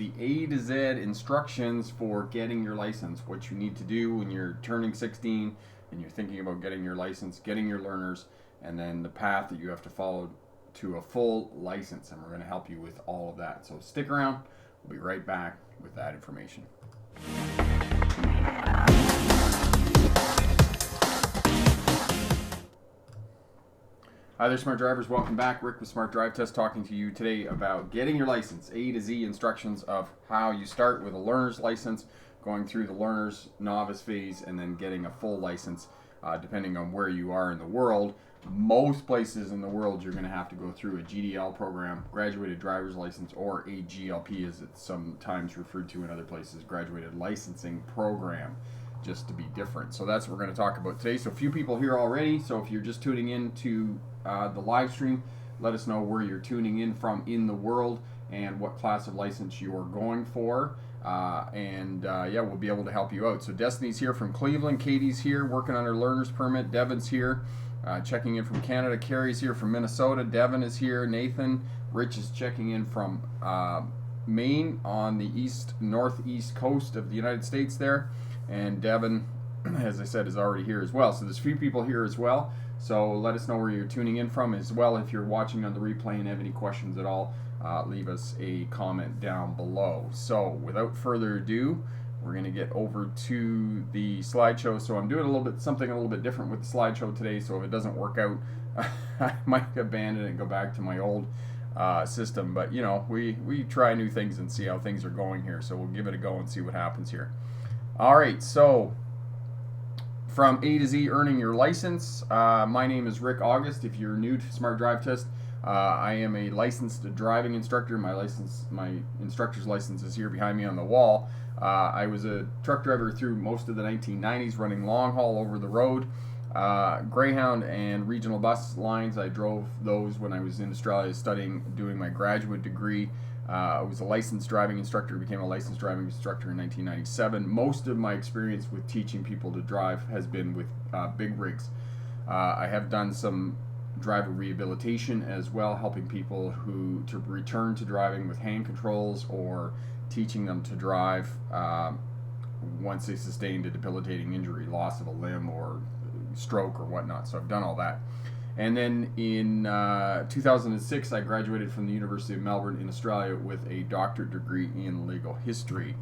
the A to Z instructions for getting your license, what you need to do when you're turning 16 and you're thinking about getting your license, getting your learners, and then the path that you have to follow to a full license. And we're going to help you with all of that. So stick around. We'll be right back with that information. Hi there, smart drivers. Welcome back. Rick with Smart Drive Test talking to you today about getting your license, A to Z instructions of how you start with a learner's license, going through the learner's novice phase, and then getting a full license depending on where you are in the world. Most places in the world you're going to have to go through a GDL program, graduated driver's license, or a GLP as it's sometimes referred to in other places, graduated licensing program, just to be different. So that's what we're going to talk about today. So a few people here already. So if you're just tuning in to the live stream, let us know where you're tuning in from in the world and what class of license you are going for. Yeah, we'll be able to help you out. So Destiny's here from Cleveland, Katie's here working on her learner's permit, Devin's here checking in from Canada, Carrie's here from Minnesota, Devin is here, Nathan, Rich is checking in from Maine on the northeast coast of the United States there, and Devin, as I said, is already here as well. So there's a few people here as well. So let us know where you're tuning in from as well. If you're watching on the replay and have any questions at all, leave us a comment down below. So without further ado, we're going to get over to the slideshow. So I'm doing something a little bit different with the slideshow today. So if it doesn't work out, I might abandon it and go back to my old system. But you know, we try new things and see how things are going here. So we'll give it a go and see what happens here. All right, so from A to Z earning your license, my name is Rick August. If you're new to Smart Drive Test, I am a licensed driving instructor. My instructor's license is here behind me on the wall. I was a truck driver through most of the 1990s, running long haul over the road. Greyhound and regional bus lines, I drove those when I was in Australia doing my graduate degree. I was a licensed driving instructor, became a licensed driving instructor in 1997. Most of my experience with teaching people to drive has been with big rigs. I have done some driver rehabilitation as well, helping people to return to driving with hand controls or teaching them to drive once they sustained a debilitating injury, loss of a limb or stroke or whatnot. So I've done all that. And then in 2006, I graduated from the University of Melbourne in Australia with a doctorate degree in legal history.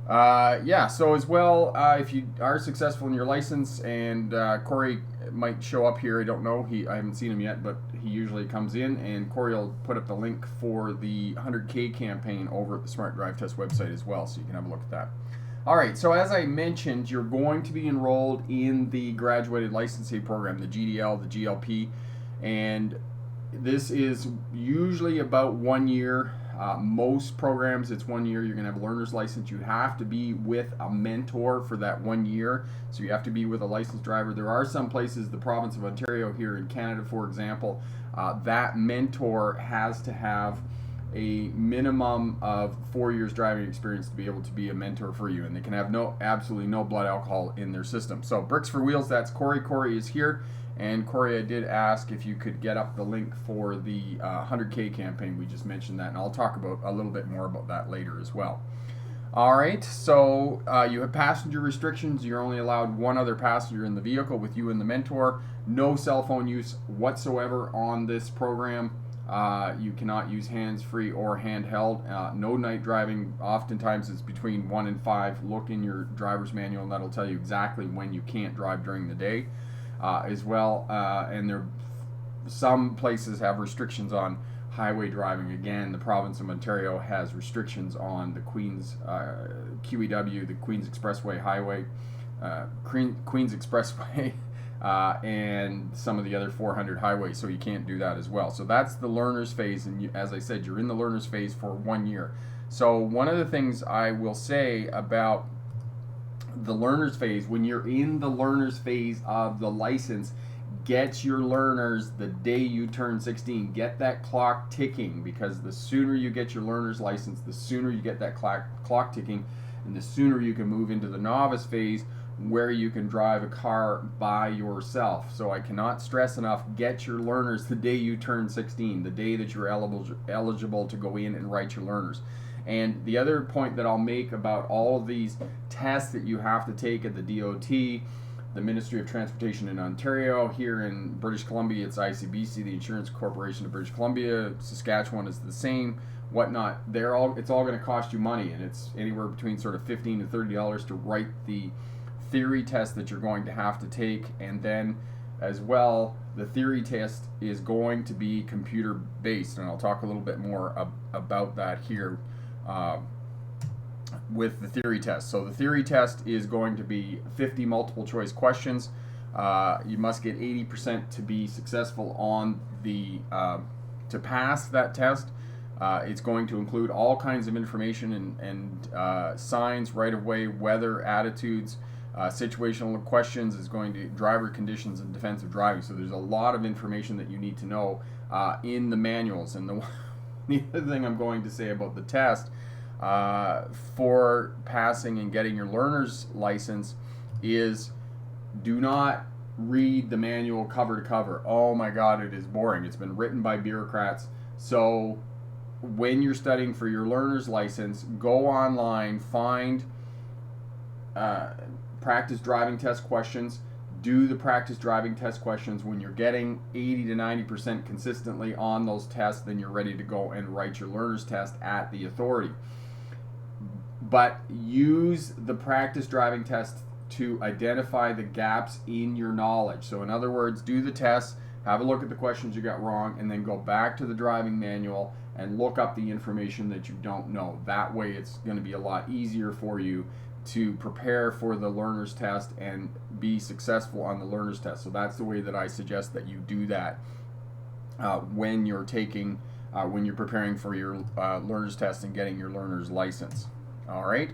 So as well, if you are successful in your license, and Corey might show up here, I don't know, I haven't seen him yet, but he usually comes in, and Corey will put up the link for the 100K campaign over at the Smart Drive Test website as well, so you can have a look at that. All right, so as I mentioned, you're going to be enrolled in the graduated licensing program, the GDL, the GLP, and this is usually about 1 year. Most programs, it's 1 year. You're going to have a learner's license. You have to be with a mentor for that 1 year, so you have to be with a licensed driver. There are some places, the province of Ontario here in Canada, for example, that mentor has to have a minimum of 4 years driving experience to be able to be a mentor for you, and they can have absolutely no blood alcohol in their system. So Bricks for Wheels, that's Corey. Corey is here, and Corey, I did ask if you could get up the link for the 100K campaign. We just mentioned that, and I'll talk about a little bit more about that later as well. All right, so you have passenger restrictions. You're only allowed one other passenger in the vehicle with you and the mentor. No cell phone use whatsoever on this program. You cannot use hands-free or handheld. No night driving. Oftentimes it's between 1 and 5. Look in your driver's manual, and that'll tell you exactly when you can't drive during the day as well. And some places have restrictions on highway driving. Again, the province of Ontario has restrictions on the Queen's QEW, the Queen's Expressway Highway, Queen's Expressway, and some of the other 400 highways, so you can't do that as well. So that's the learner's phase, and as I said, you're in the learner's phase for 1 year. So one of the things I will say about the learner's phase, when you're in the learner's phase of the license, get your learners the day you turn 16. Get that clock ticking, because the sooner you get your learner's license, the sooner you get that clock ticking, and the sooner you can move into the novice phase, where you can drive a car by yourself. So I cannot stress enough, get your learners the day you turn 16, the day that you're eligible to go in and write your learners. And the other point that I'll make about all of these tests that you have to take at the DOT, the Ministry of Transportation in Ontario, here in British Columbia it's ICBC, the Insurance Corporation of British Columbia, Saskatchewan is the same, whatnot. It's all going to cost you money, and it's anywhere between sort of $15 to $30 to write the theory test that you're going to have to take. And then as well, the theory test is going to be computer based, and I'll talk a little bit more about that here with the theory test. So the theory test is going to be 50 multiple choice questions. You must get 80% to be successful on the to pass that test. It's going to include all kinds of information and signs, right of way, weather, attitudes, situational questions, is going to driver conditions and defensive driving. So there's a lot of information that you need to know in the manuals. And the other thing I'm going to say about the test for passing and getting your learner's license is do not read the manual cover to cover. Oh my God, it is boring. It's been written by bureaucrats. So when you're studying for your learner's license, go online, find practice driving test questions, do the practice driving test questions. When you're getting 80 to 90% consistently on those tests, then you're ready to go and write your learner's test at the authority. But use the practice driving test to identify the gaps in your knowledge. So in other words, do the test, have a look at the questions you got wrong, and then go back to the driving manual and look up the information that you don't know. That way it's going to be a lot easier for you to prepare for the learner's test and be successful on the learner's test. So that's the way that I suggest that you do that when you're preparing for your learner's test and getting your learner's license. All right.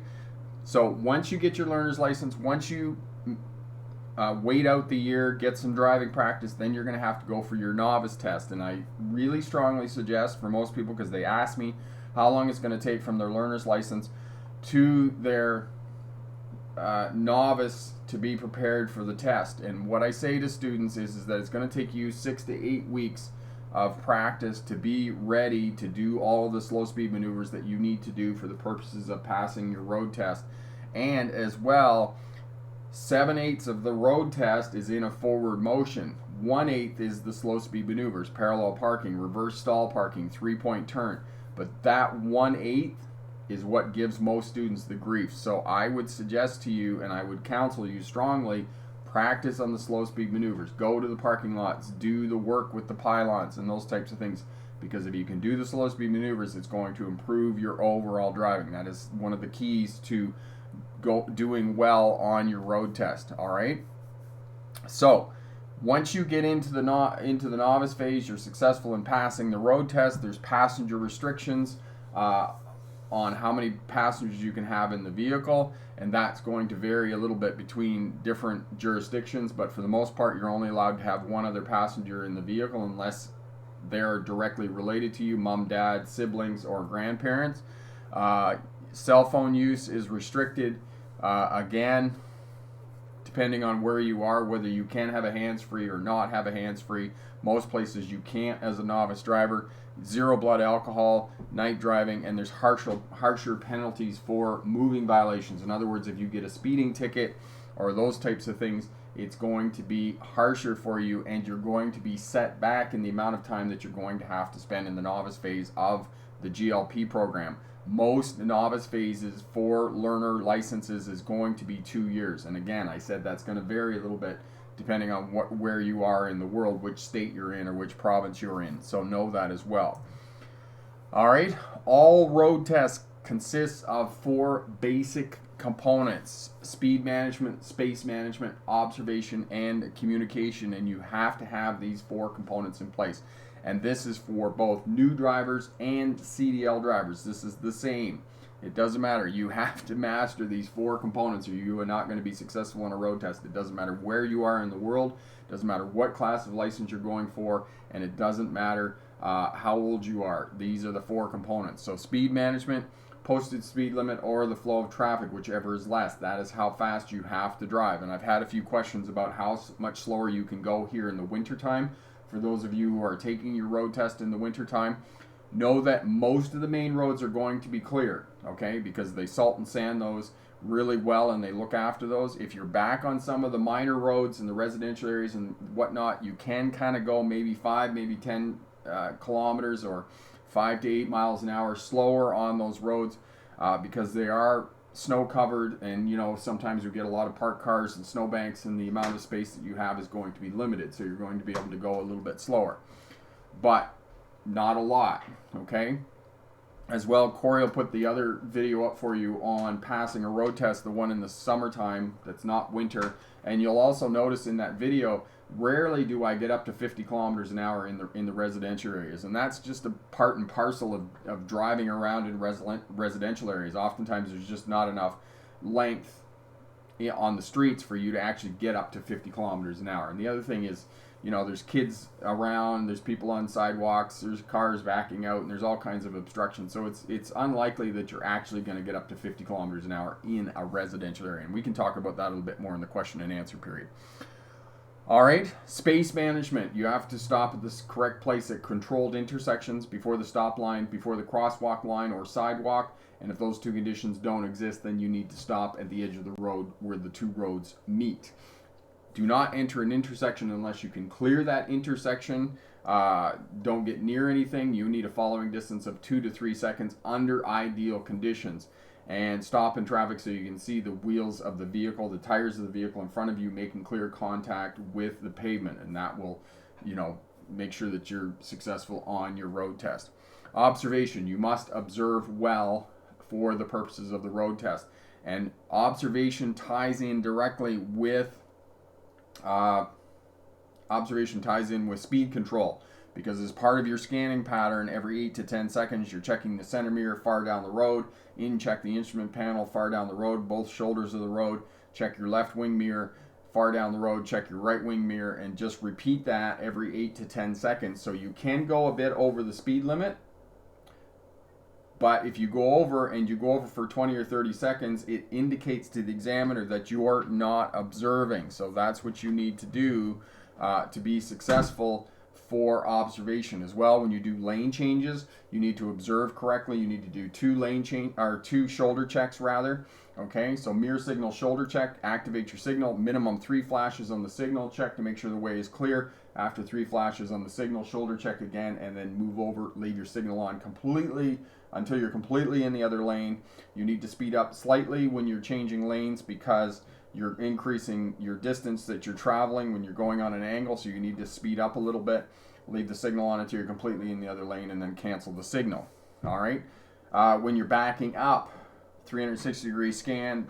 So once you get your learner's license, once you wait out the year, get some driving practice, then you're going to have to go for your novice test. And I really strongly suggest for most people, because they ask me how long it's going to take from their learner's license to their novice to be prepared for the test. And what I say to students is that it's going to take you 6 to 8 weeks of practice to be ready to do all the slow speed maneuvers that you need to do for the purposes of passing your road test. And as well, 7/8 of the road test is in a forward motion. 1/8 is the slow speed maneuvers, parallel parking, reverse stall parking, 3-point turn. But that 1/8 is what gives most students the grief. So I would suggest to you, and I would counsel you strongly, practice on the slow speed maneuvers. Go to the parking lots, do the work with the pylons and those types of things. Because if you can do the slow speed maneuvers, it's going to improve your overall driving. That is one of the keys to doing well on your road test. All right. So once you get into the novice phase, you're successful in passing the road test. There's passenger restrictions on how many passengers you can have in the vehicle, and that's going to vary a little bit between different jurisdictions, but for the most part you're only allowed to have one other passenger in the vehicle unless they're directly related to you, mom, dad, siblings, or grandparents. Cell phone use is restricted. Again, depending on where you are, whether you can have a hands-free or not have a hands-free. Most places you can't as a novice driver. 0 blood alcohol, night driving, and there's harsher penalties for moving violations. In other words, if you get a speeding ticket or those types of things, it's going to be harsher for you, and you're going to be set back in the amount of time that you're going to have to spend in the novice phase of the GLP program. Most novice phases for learner licenses is going to be 2 years. And again, I said that's going to vary a little bit depending on where you are in the world, which state you're in or which province you're in. So know that as well. All right. All road tests consists of 4 basic components: speed management, space management, observation, and communication. And you have to have these 4 components in place. And this is for both new drivers and CDL drivers. This is the same. It doesn't matter. You have to master these 4 components or you are not going to be successful on a road test. It doesn't matter where you are in the world. It doesn't matter what class of license you're going for. And it doesn't matter how old you are. These are the 4 components. So speed management, posted speed limit, or the flow of traffic, whichever is less. That is how fast you have to drive. And I've had a few questions about how much slower you can go here in the wintertime. For those of you who are taking your road test in the wintertime, Know that most of the main roads are going to be clear, okay, because they salt and sand those really well and they look after those. If you're back on some of the minor roads in the residential areas and whatnot, you can kind of go maybe 5, maybe 10 kilometers or 5 to 8 miles an hour slower on those roads because they are snow covered, and sometimes you get a lot of parked cars and snowbanks, and the amount of space that you have is going to be limited, so you're going to be able to go a little bit slower, but not a lot, okay? As well, Corey will put the other video up for you on passing a road test, the one in the summertime that's not winter. And you'll also notice in that video, rarely do I get up to 50 kilometers an hour in the residential areas. And that's just a part and parcel of driving around in residential areas. Oftentimes there's just not enough length on the streets for you to actually get up to 50 kilometers an hour. And the other thing is, there's kids around, there's people on sidewalks, there's cars backing out, and there's all kinds of obstructions. So it's unlikely that you're actually going to get up to 50 kilometers an hour in a residential area. And we can talk about that a little bit more in the question and answer period. All right, space management. You have to stop at this correct place at controlled intersections, before the stop line, before the crosswalk line or sidewalk. And if those two conditions don't exist, then you need to stop at the edge of the road where the two roads meet. Do not enter an intersection unless you can clear that intersection. Don't get near anything. You need a following distance of 2 to 3 seconds under ideal conditions. And stop in traffic so you can see the wheels of the vehicle, the tires of the vehicle in front of you making clear contact with the pavement. And that will, make sure that you're successful on your road test. Observation. You must observe well for the purposes of the road test. And observation ties in directly with speed control, because as part of your scanning pattern, every 8 to 10 seconds you're checking the center mirror far down the road, check the instrument panel far down the road, both shoulders of the road, check your left wing mirror far down the road, check your right wing mirror, and just repeat that every 8 to 10 seconds. So you can go a bit over the speed limit, but if you go over and you go over for 20 or 30 seconds, it indicates to the examiner that you are not observing. So that's what you need to do to be successful for observation. As well, when you do lane changes, you need to observe correctly. You need to do two shoulder checks rather. Okay, so mirror signal, shoulder check, activate your signal, minimum 3 flashes on the signal, check to make sure the way is clear. After 3 flashes on the signal, shoulder check again, and then move over, leave your signal on completely until you're completely in the other lane. You need to speed up slightly when you're changing lanes because you're increasing your distance that you're traveling when you're going on an angle, so you need to speed up a little bit. Leave the signal on until you're completely in the other lane, and then cancel the signal. All right. When you're backing up, 360-degree scan,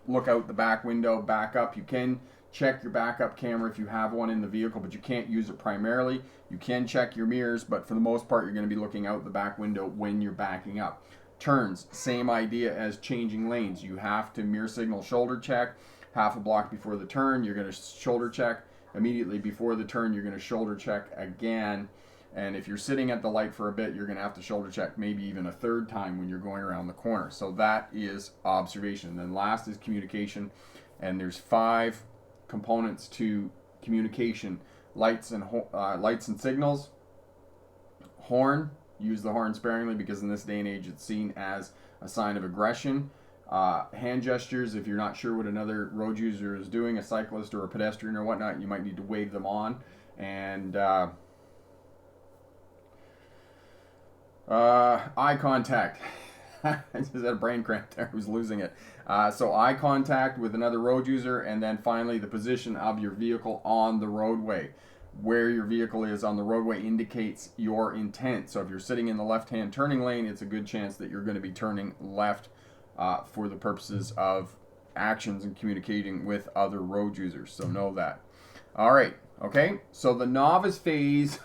look out the back window, back up. You can check your backup camera if you have one in the vehicle, but you can't use it primarily. You can check your mirrors, but for the most part, you're going to be looking out the back window when you're backing up. Turns, same idea as changing lanes. You have to mirror signal, shoulder check. Half a block before the turn, you're going to shoulder check. Immediately before the turn, you're going to shoulder check again. And if you're sitting at the light for a bit, you're going to have to shoulder check maybe even a third time when you're going around the corner. So that is observation. And then last is communication. And there's 5 components to communication: lights and signals. Horn, use the horn sparingly because in this day and age it's seen as a sign of aggression. Hand gestures, if you're not sure what another road user is doing, a cyclist or a pedestrian or whatnot, you might need to wave them on. And eye contact. I just had a brain cramp there. I was losing it. So eye contact with another road user, and then finally the position of your vehicle on the roadway. Where your vehicle is on the roadway indicates your intent. So if you're sitting in the left-hand turning lane, it's a good chance that you're going to be turning left for the purposes of actions and communicating with other road users. So know that. All right. Okay. So the novice phase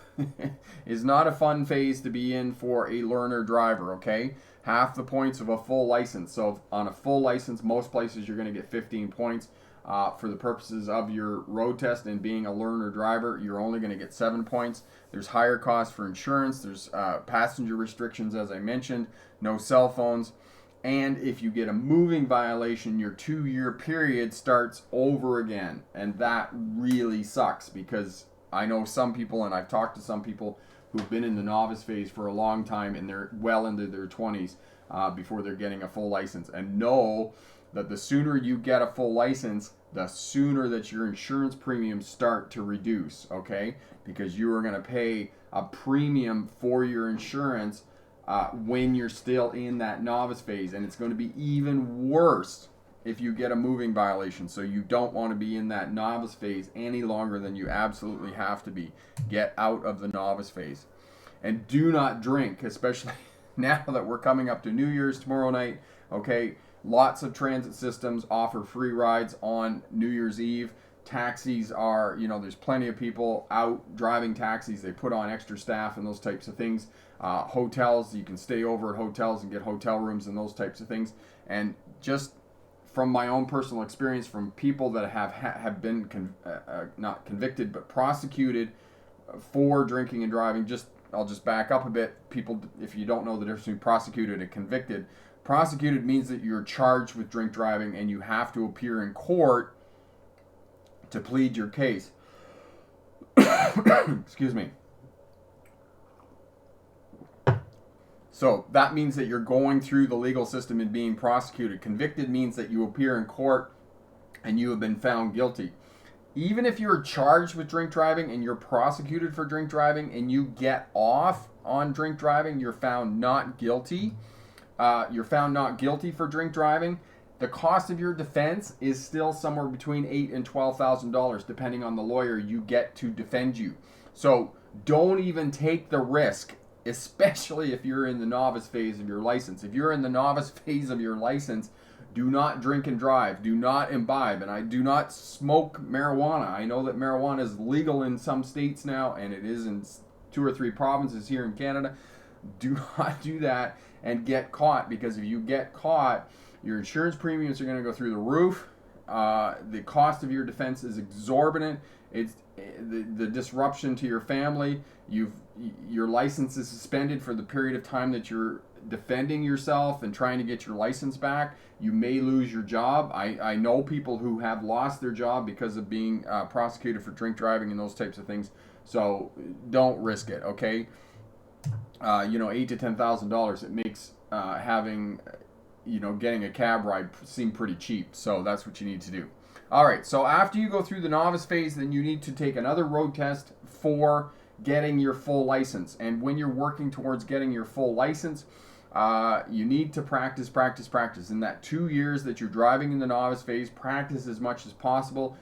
is not a fun phase to be in for a learner driver. Okay. Half the points of a full license. So on a full license, most places you're going to get 15 points. For the purposes of your road test and being a learner driver, you're only going to get 7 points. There's higher costs for insurance. There's passenger restrictions, as I mentioned. No cell phones. And if you get a moving violation, your 2-year period starts over again. And that really sucks because I know some people, and I've talked to some people, who've been in the novice phase for a long time and they're well into their 20s before they're getting a full license. And know that the sooner you get a full license, the sooner that your insurance premiums start to reduce, okay? Because you are going to pay a premium for your insurance when you're still in that novice phase. And it's going to be even worse if you get a moving violation. So you don't want to be in that novice phase any longer than you absolutely have to be. Get out of the novice phase. And do not drink, especially now that we're coming up to New Year's tomorrow night, okay? Lots of transit systems offer free rides on New Year's Eve. Taxis are, there's plenty of people out driving taxis. They put on extra staff and those types of things. Hotels, you can stay over at hotels and get hotel rooms and those types of things. And just from my own personal experience, from people that have been not convicted but prosecuted for drinking and driving, I'll just back up a bit. People, if you don't know the difference between prosecuted and convicted, prosecuted means that you're charged with drink driving and you have to appear in court to plead your case. Excuse me. So that means that you're going through the legal system and being prosecuted. Convicted means that you appear in court and you have been found guilty. Even if you're charged with drink driving and you're prosecuted for drink driving and you get off on drink driving, you're found not guilty. You're found not guilty for drink driving. The cost of your defense is still somewhere between $8,000 and $12,000, depending on the lawyer you get to defend you. So don't even take the risk, especially if you're in the novice phase of your license. If you're in the novice phase of your license, do not drink and drive. Do not imbibe. And I do not smoke marijuana. I know that marijuana is legal in some states now, and it is in 2 or 3 provinces here in Canada. Do not do that and get caught, because if you get caught, your insurance premiums are going to go through the roof. The cost of your defense is exorbitant. It's the disruption to your family. Your license is suspended for the period of time that you're defending yourself and trying to get your license back. You may lose your job. I know people who have lost their job because of being prosecuted for drink driving and those types of things. So don't risk it, okay? $8,000 to $10,000. It makes getting a cab ride seem pretty cheap. So that's what you need to do. All right. So after you go through the novice phase, then you need to take another road test for getting your full license. And when you're working towards getting your full license, you need to practice. In that 2 years that you're driving in the novice phase, practice as much as possible.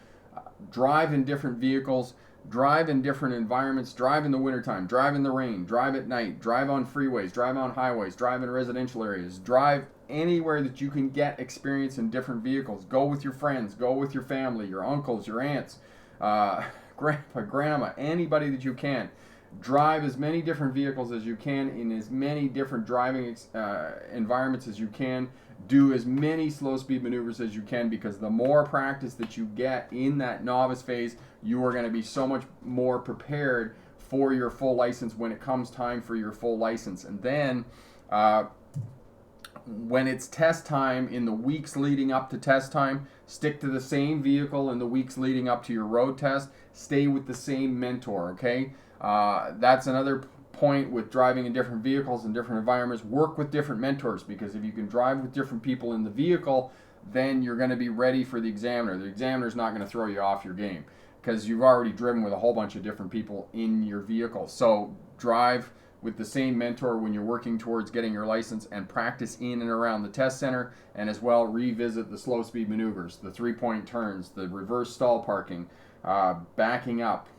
Drive in different vehicles. Drive in different environments. Drive in the wintertime. Drive in the rain. Drive at night. Drive on freeways. Drive on highways. Drive in residential areas. Drive anywhere that you can get experience in different vehicles. Go with your friends. Go with your family, your uncles, your aunts, grandpa, grandma, anybody that you can. Drive as many different vehicles as you can in as many different driving environments as you can. Do as many slow speed maneuvers as you can, because the more practice that you get in that novice phase, you are going to be so much more prepared for your full license when it comes time for your full license. And then when it's test time, in the weeks leading up to test time, stick to the same vehicle in the weeks leading up to your road test. Stay with the same mentor, okay? That's another point with driving in different vehicles and different environments. Work with different mentors, because if you can drive with different people in the vehicle, then you're going to be ready for the examiner. The examiner's not going to throw you off your game, because you've already driven with a whole bunch of different people in your vehicle. So drive with the same mentor when you're working towards getting your license, and practice in and around the test center, and as well revisit the slow speed maneuvers, the 3-point turns, the reverse stall parking, backing up.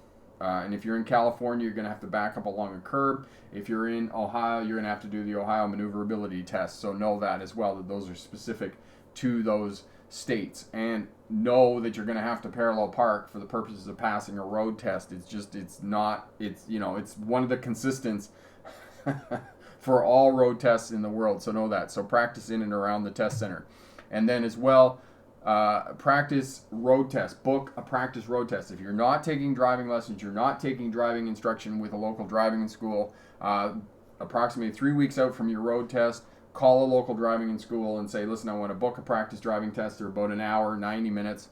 And if you're in California, you're going to have to back up along a curb. If you're in Ohio, you're going to have to do the Ohio maneuverability test. So know that as well, that those are specific to those states. And know that you're going to have to parallel park for the purposes of passing a road test. It's one of the consistents for all road tests in the world. So know that. So practice in and around the test center. And then as well, practice road test. Book a practice road test. If you're not taking driving lessons, you're not taking driving instruction with a local driving school, approximately 3 weeks out from your road test, call a local driving school and say, listen, I want to book a practice driving test. They're about an hour, 90 minutes.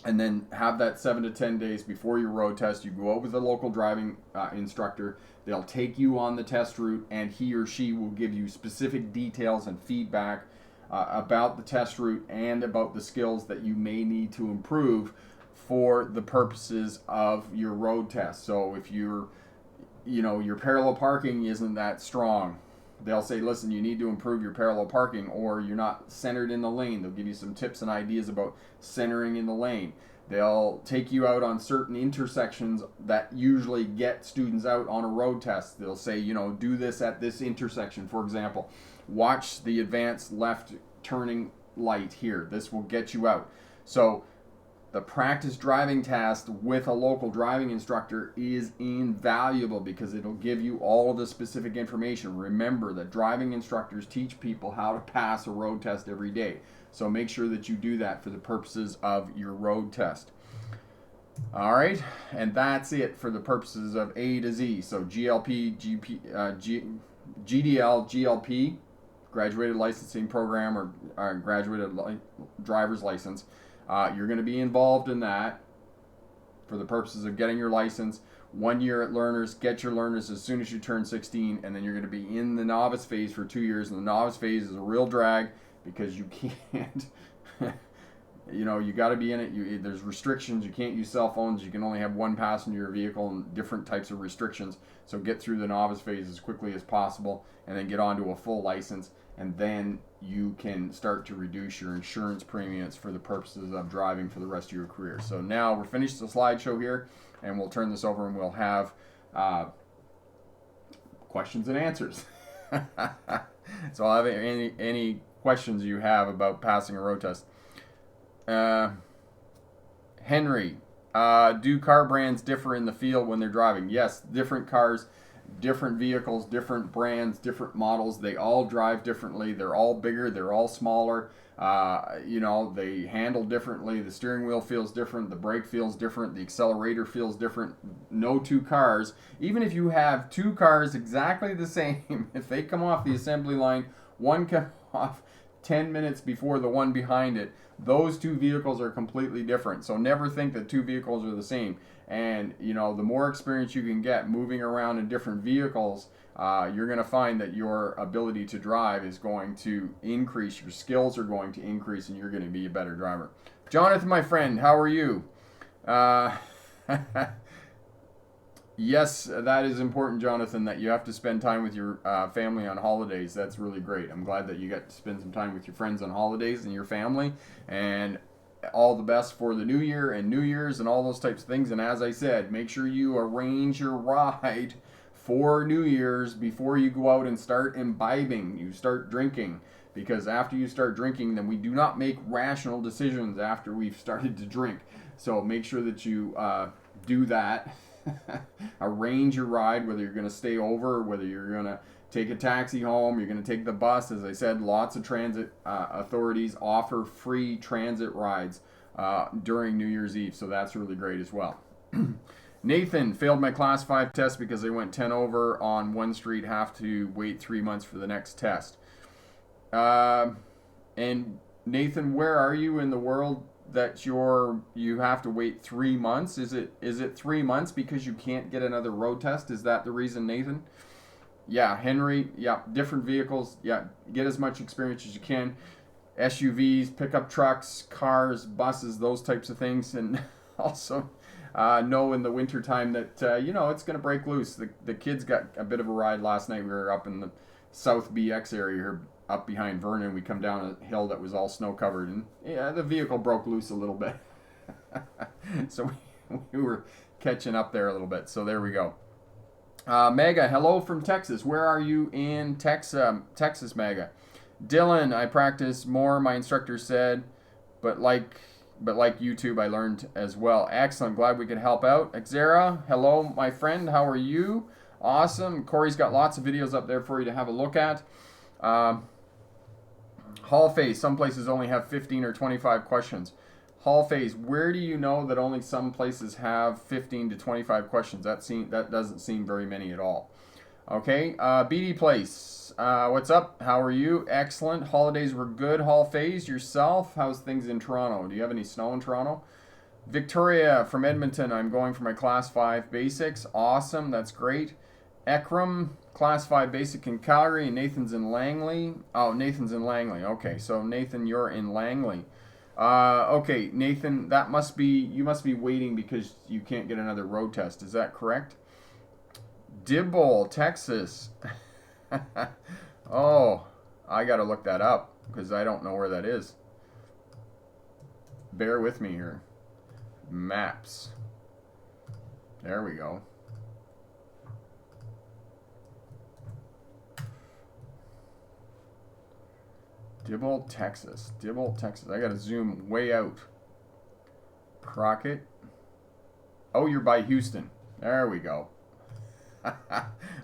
and then have that 7 to 10 days before your road test. You go out with a local driving instructor. They'll take you on the test route, and he or she will give you specific details and feedback about the test route and about the skills that you may need to improve for the purposes of your road test. So if your parallel parking isn't that strong, they'll say, listen, you need to improve your parallel parking, or you're not centered in the lane. They'll give you some tips and ideas about centering in the lane. They'll take you out on certain intersections that usually get students out on a road test. They'll say, do this at this intersection. For example, watch the advanced left turning light here. This will get you out. So the practice driving test with a local driving instructor is invaluable because it'll give you all of the specific information. Remember that driving instructors teach people how to pass a road test every day. So make sure that you do that for the purposes of your road test. All right, and that's it for the purposes of A to Z. So GLP, GDL, GLP, graduated licensing program, or graduated driver's license. You're going to be involved in that for the purposes of getting your license. 1 year at learners, get your learners as soon as you turn 16, and then you're going to be in the novice phase for 2 years. And the novice phase is a real drag because you can't, you got to be in it. There's restrictions. You can't use cell phones. You can only have one passenger in your vehicle, and different types of restrictions. So get through the novice phase as quickly as possible, and then get onto a full license. And then you can start to reduce your insurance premiums for the purposes of driving for the rest of your career. So now we're finished the slideshow here, and we'll turn this over and we'll have questions and answers. So I'll have any questions you have about passing a road test. Henry, do car brands differ in the field when they're driving? Yes, different cars, different vehicles, different brands, different models. They all drive differently. They're all bigger. They're all smaller. They handle differently. The steering wheel feels different. The brake feels different. The accelerator feels different. No two cars, even if you have two cars exactly the same, if they come off the assembly line, one comes off 10 minutes before the one behind it, those two vehicles are completely different. So never think that two vehicles are the same. And the more experience you can get moving around in different vehicles, you're going to find that your ability to drive is going to increase. Your skills are going to increase, and you're going to be a better driver. Jonathan, my friend, how are you? Yes, that is important, Jonathan, that you have to spend time with your family on holidays. That's really great. I'm glad that you got to spend some time with your friends on holidays and your family. And all the best for the new year and New Year's and all those types of things. And as I said, make sure you arrange your ride for New Year's before you go out and start imbibing. You start drinking. Because after you start drinking, then we do not make rational decisions after we've started to drink. So make sure that you do that. Arrange your ride, whether you're going to stay over, whether you're going to take a taxi home, you're going to take the bus. As I said, lots of transit authorities offer free transit rides during New Year's Eve, so that's really great as well. Nathan, failed my class 5 test because I went 10 over on one street, have to wait 3 months for the next test. And Nathan, where are you in the world that you have to wait 3 months? Is it 3 months because you can't get another road test? Is that the reason, Nathan? Yeah, Henry, yeah, different vehicles, yeah, get as much experience as you can. SUVs, pickup trucks, cars, buses, those types of things. And also know in the wintertime that it's going to break loose. The kids got a bit of a ride last night. We were up in the South BX area here, up behind Vernon. We come down a hill that was all snow covered, and yeah, the vehicle broke loose a little bit. So we were catching up there a little bit. So there we go. Mega, hello from Texas. Where are you in Texas, Mega? Dylan, I practice more, my instructor said, but like YouTube, I learned as well. Excellent, glad we could help out. Xera, hello, my friend, how are you? Awesome. Corey's got lots of videos up there for you to have a look at. Hall phase, some places only have 15 or 25 questions. Hall phase, where do you know that only some places have 15 to 25 questions? That doesn't seem very many at all. Okay, BD Place, what's up? How are you? Excellent. Holidays were good. Hall phase, yourself? How's things in Toronto? Do you have any snow in Toronto? Victoria from Edmonton, I'm going for my Class 5 Basics. Awesome, that's great. Ekram, Class 5 Basic in Calgary, and Nathan's in Langley. Oh, Nathan's in Langley. Okay, so Nathan, you're in Langley. Okay, Nathan, you must be waiting because you can't get another road test. Is that correct? Dibble, Texas. Oh, I gotta look that up because I don't know where that is. Bear with me here. Maps. There we go. Dibble, Texas. Dibble, Texas. I gotta zoom way out. Crockett. Oh, you're by Houston. There we go.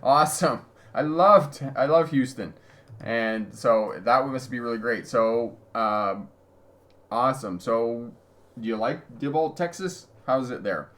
Awesome. I love Houston, and so that must be really great. So awesome. So do you like Dibble, Texas? How's it there?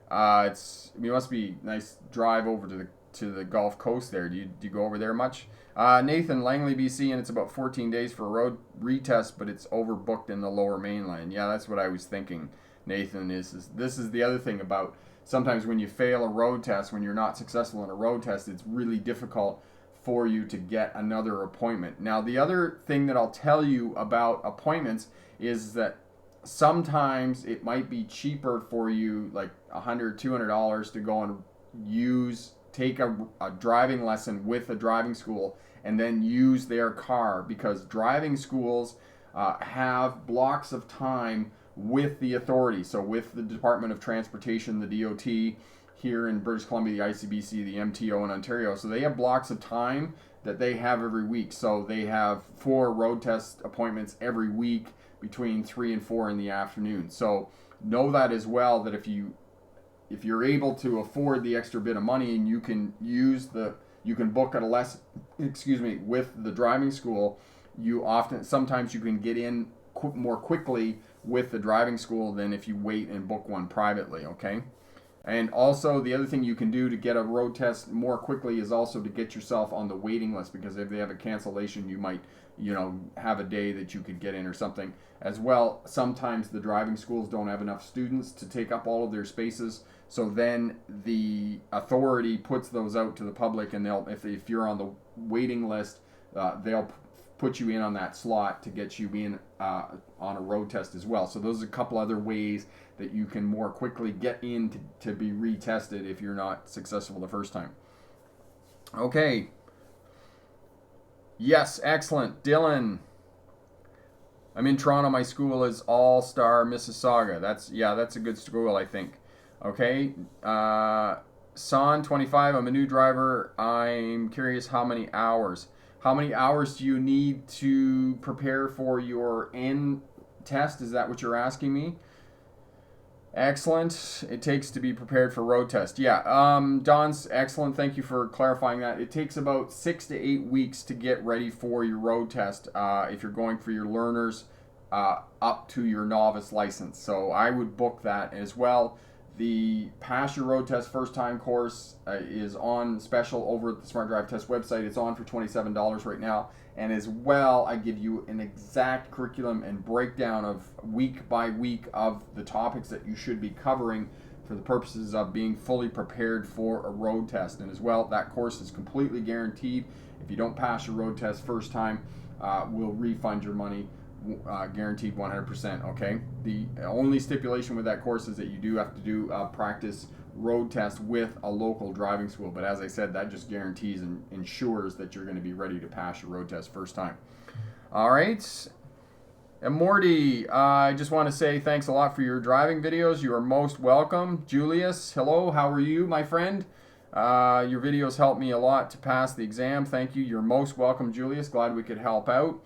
It must be nice drive over to the Gulf Coast there. Do you go over there much? Nathan, Langley, BC, and it's about 14 days for a road retest, but it's overbooked in the Lower Mainland. Yeah, that's what I was thinking. Nathan, this is the other thing about sometimes when you fail a road test, when you're not successful in a road test, it's really difficult for you to get another appointment. Now, the other thing that I'll tell you about appointments is that sometimes it might be cheaper for you, like $100, $200 to go and take a driving lesson with a driving school and then use their car, because driving schools have blocks of time with the authority. So with the Department of Transportation, the DOT, here in British Columbia, the ICBC, the MTO in Ontario. So they have blocks of time that they have every week. So they have 4 road test appointments every week between 3 and 4 in the afternoon. So know that as well, that if you're able to afford the extra bit of money and you can book at a less, with the driving school, sometimes you can get in more quickly with the driving school than if you wait and book one privately, okay? And also the other thing you can do to get a road test more quickly is also to get yourself on the waiting list, because if they have a cancellation, you might, have a day that you could get in or something. As well, sometimes the driving schools don't have enough students to take up all of their spaces, so then the authority puts those out to the public, and if you're on the waiting list, they'll put you in on that slot to get you in on a road test as well. So those are a couple other ways that you can more quickly get in to be retested if you're not successful the first time. Okay. Yes, excellent. Dylan. I'm in Toronto. My school is All Star Mississauga. That's a good school, I think. Okay. Son, 25. I'm a new driver. I'm curious how many hours. How many hours do you need to prepare for your N test? Is that what you're asking me? Excellent. It takes to be prepared for road test. Yeah, Don's excellent. Thank you for clarifying that. It takes about 6 to 8 weeks to get ready for your road test if you're going for your learners up to your novice license. So I would book that as well. The Pass Your Road Test First Time course is on special over at the Smart Drive Test website. It's on for $27 right now. And as well, I give you an exact curriculum and breakdown of week by week of the topics that you should be covering for the purposes of being fully prepared for a road test. And as well, that course is completely guaranteed. If you don't pass your road test first time, we'll refund your money. Guaranteed 100%. Okay. The only stipulation with that course is that you do have to do a practice road test with a local driving school. But as I said, that just guarantees and ensures that you're going to be ready to pass your road test first time. All right. And Morty, I just want to say thanks a lot for your driving videos. You are most welcome. Julius, hello. How are you, my friend? Your videos helped me a lot to pass the exam. Thank you. You're most welcome, Julius. Glad we could help out.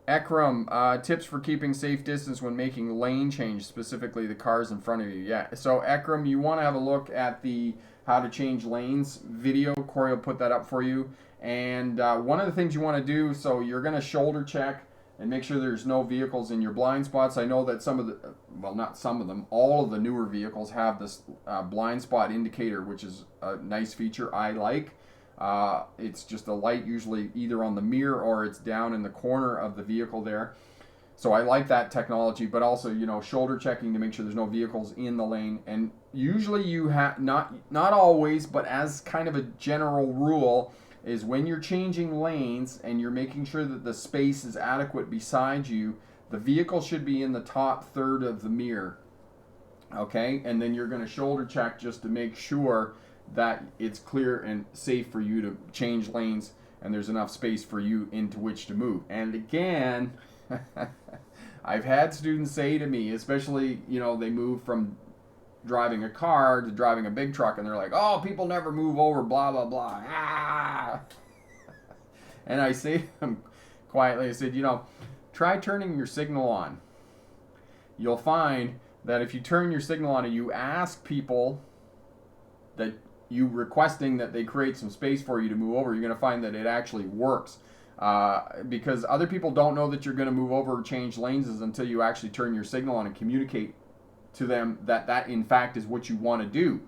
Ekram, tips for keeping safe distance when making lane change, specifically the cars in front of you. Yeah, so Ekram, you want to have a look at the how to change lanes video. Corey will put that up for you. And one of the things you want to do, so you're going to shoulder check and make sure there's no vehicles in your blind spots. I know that some of the, well, not some of them, all of the newer vehicles have this blind spot indicator, which is a nice feature I like. It's just a light usually either on the mirror or it's down in the corner of the vehicle there. So I like that technology, but also, you know, shoulder checking to make sure there's no vehicles in the lane. And usually you have, not always, but as kind of a general rule, is when you're changing lanes and you're making sure that the space is adequate beside you, the vehicle should be in the top third of the mirror. Okay, and then you're going to shoulder check just to make sure that it's clear and safe for you to change lanes and there's enough space for you into which to move. And again, I've had students say to me, especially, you know, they move from driving a car to driving a big truck, and they're like, oh, people never move over, blah, blah, blah. Ah. And I say to them quietly, I said, you know, try turning your signal on. You'll find that if you turn your signal on and you ask people that you requesting that they create some space for you to move over, you're going to find that it actually works. Because other people don't know that you're going to move over or change lanes until you actually turn your signal on and communicate to them that that in fact is what you want to do.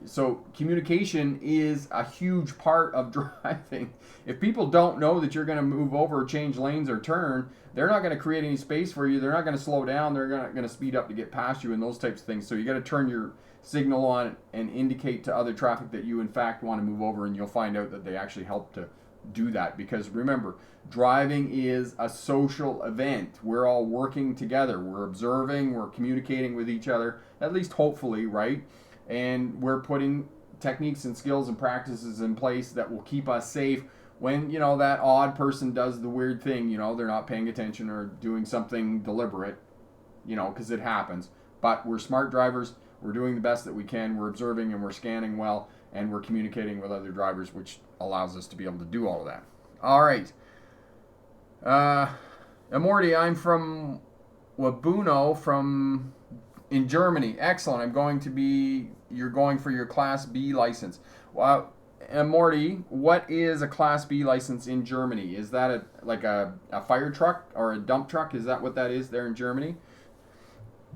So communication is a huge part of driving. If people don't know that you're going to move over or change lanes or turn, they're not going to create any space for you. They're not going to slow down. They're going to speed up to get past you and those types of things. So you got to turn your signal on and indicate to other traffic that you in fact want to move over, and you'll find out that they actually help to do that. Because remember, driving is a social event. We're all working together. We're observing, we're communicating with each other, at least hopefully, right? And we're putting techniques and skills and practices in place that will keep us safe when, you know, that odd person does the weird thing, you know, they're not paying attention or doing something deliberate, you know, because it happens. But we're smart drivers. We're doing the best that we can. We're observing and we're scanning well, and we're communicating with other drivers, which allows us to be able to do all of that. All right. Amorti, I'm from Wabuno in Germany. Excellent. You're going for your Class B license. Well, Amorti, what is a Class B license in Germany? Is that like a fire truck or a dump truck? Is that what that is there in Germany?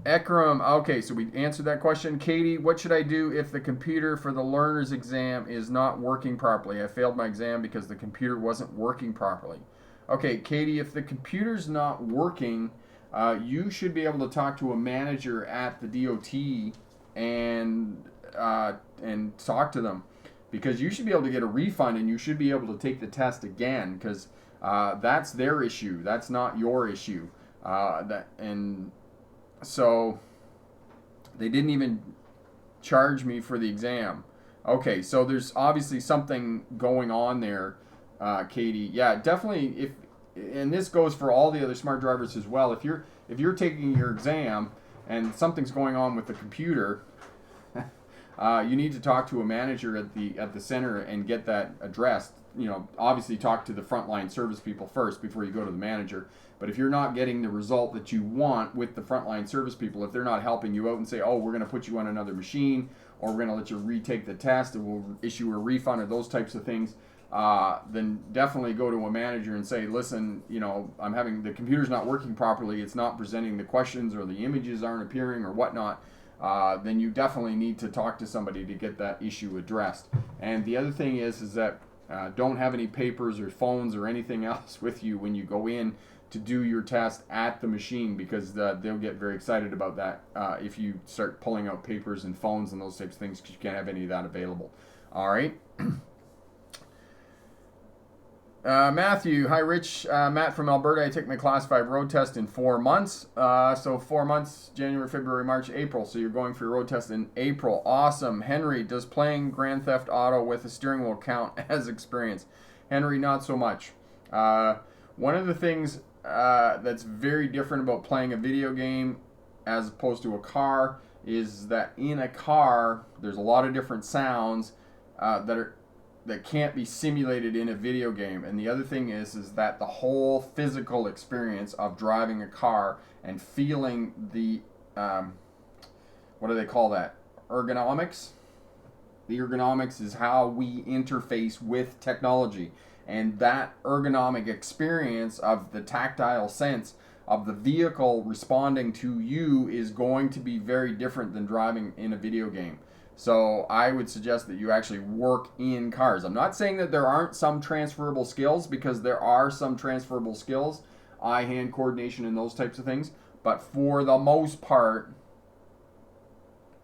Ekram, okay, so we answered that question. Katie, what should I do if the computer for the learner's exam is not working properly? I failed my exam because the computer wasn't working properly. Okay, Katie, if the computer's not working, you should be able to talk to a manager at the DOT and talk to them, because you should be able to get a refund and you should be able to take the test again, because that's their issue. That's not your issue. So they didn't even charge me for the exam. Okay, so there's obviously something going on there, Katie. Yeah, definitely. And this goes for all the other smart drivers as well. If you're taking your exam and something's going on with the computer, you need to talk to a manager at the center and get that addressed. You know, obviously talk to the frontline service people first before you go to the manager. But if you're not getting the result that you want with the frontline service people, if they're not helping you out and say, oh, we're going to put you on another machine, or we're going to let you retake the test and we'll issue a refund, or those types of things, then definitely go to a manager and say, listen, you know, the computer's not working properly, it's not presenting the questions, or the images aren't appearing or whatnot. Then you definitely need to talk to somebody to get that issue addressed. And the other thing is that don't have any papers or phones or anything else with you when you go in to do your test at the machine, because they'll get very excited about that if you start pulling out papers and phones and those types of things, because you can't have any of that available. All right. Matthew, hi Rich. Matt from Alberta. I took my Class 5 road test in 4 months. So 4 months, January, February, March, April. So you're going for your road test in April. Awesome. Henry, does playing Grand Theft Auto with a steering wheel count as experience? Henry, not so much. One of the things that's very different about playing a video game as opposed to a car is that in a car, there's a lot of different sounds that can't be simulated in a video game. And the other thing is that the whole physical experience of driving a car and feeling the, what do they call that? Ergonomics? The ergonomics is how we interface with technology. And that ergonomic experience of the tactile sense of the vehicle responding to you is going to be very different than driving in a video game. So I would suggest that you actually work in cars. I'm not saying that there aren't some transferable skills, because there are some transferable skills. eye-hand coordination and those types of things. But for the most part,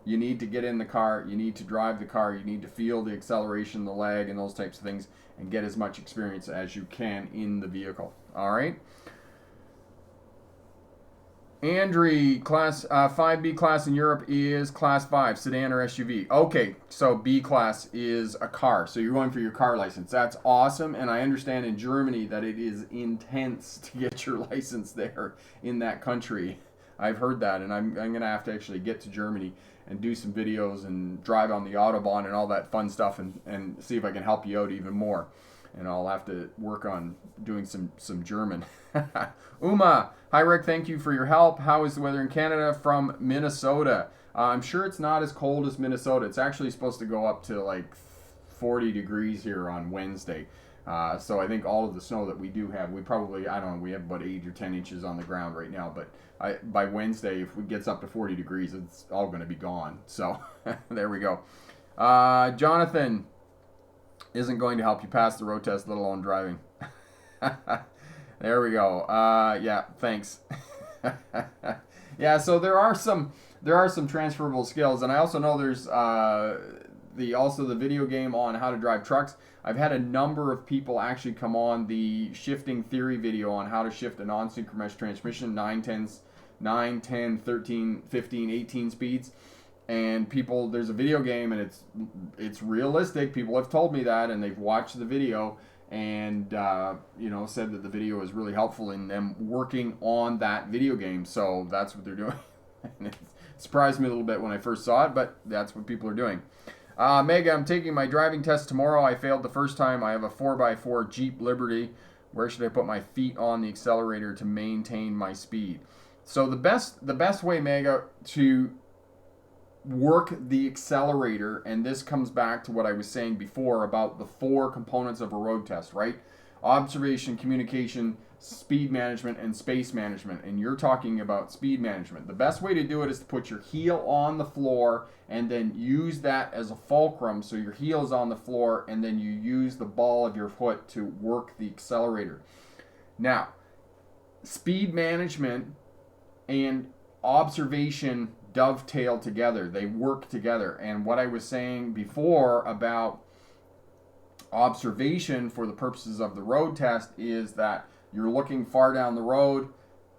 you need to get in the car, you need to drive the car, you need to feel the acceleration, the lag, and those types of things, and get as much experience as you can in the vehicle. All right. Andre, class 5B class in Europe is class 5, sedan or SUV. Okay, so B class is a car. So you're going for your car license. That's awesome, and I understand in Germany that it is intense to get your license there in that country. I've heard that, and I'm going to have to actually get to Germany and do some videos and drive on the Autobahn and all that fun stuff and see if I can help you out even more. And I'll have to work on doing some German. Uma, hi Rick, thank you for your help. How is the weather in Canada? From Minnesota. I'm sure it's not as cold as Minnesota. It's actually supposed to go up to like 40 degrees here on Wednesday. So I think all of the snow that we do have, we probably, I don't know, we have about 8 or 10 inches on the ground right now. But by Wednesday, if it gets up to 40 degrees, it's all going to be gone. So there we go. Jonathan isn't going to help you pass the road test, let alone driving. There we go. Yeah, thanks. Yeah, so there are some transferable skills, and I also know there's the video game on how to drive trucks. I've had a number of people actually come on the shifting theory video on how to shift a non-synchronous transmission, 9, 10, 13, 15, 18 speeds. And people, there's a video game, and it's realistic. People have told me that, and they've watched the video, and said that the video is really helpful in them working on that video game. So that's what they're doing. And it surprised me a little bit when I first saw it, but that's what people are doing. Mega, I'm taking my driving test tomorrow. I failed the first time. I have a 4x4 Jeep Liberty. Where should I put my feet on the accelerator to maintain my speed? So the best way, Mega, to work the accelerator, and this comes back to what I was saying before about the 4 components of a road test, right? Observation, communication, speed management, and space management. And you're talking about speed management. The best way to do it is to put your heel on the floor and then use that as a fulcrum. So your heel is on the floor, and then you use the ball of your foot to work the accelerator. Now, speed management and observation dovetail together. They work together. And what I was saying before about observation for the purposes of the road test is that you're looking far down the road,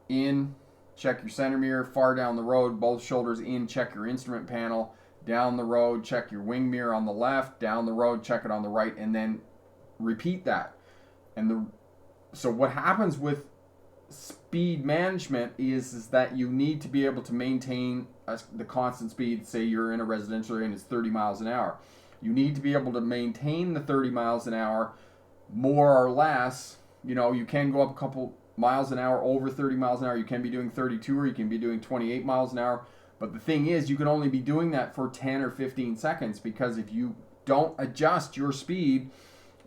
in, check your center mirror, far down the road, both shoulders in, check your instrument panel, down the road, check your wing mirror on the left, down the road, check it on the right, and then repeat that. So what happens with speed management is that you need to be able to maintain the constant speed. Say you're in a residential area and it's 30 miles an hour. You need to be able to maintain the 30 miles an hour more or less. You can go up a couple miles an hour over 30 miles an hour. You can be doing 32 or you can be doing 28 miles an hour. But the thing is, you can only be doing that for 10 or 15 seconds, because if you don't adjust your speed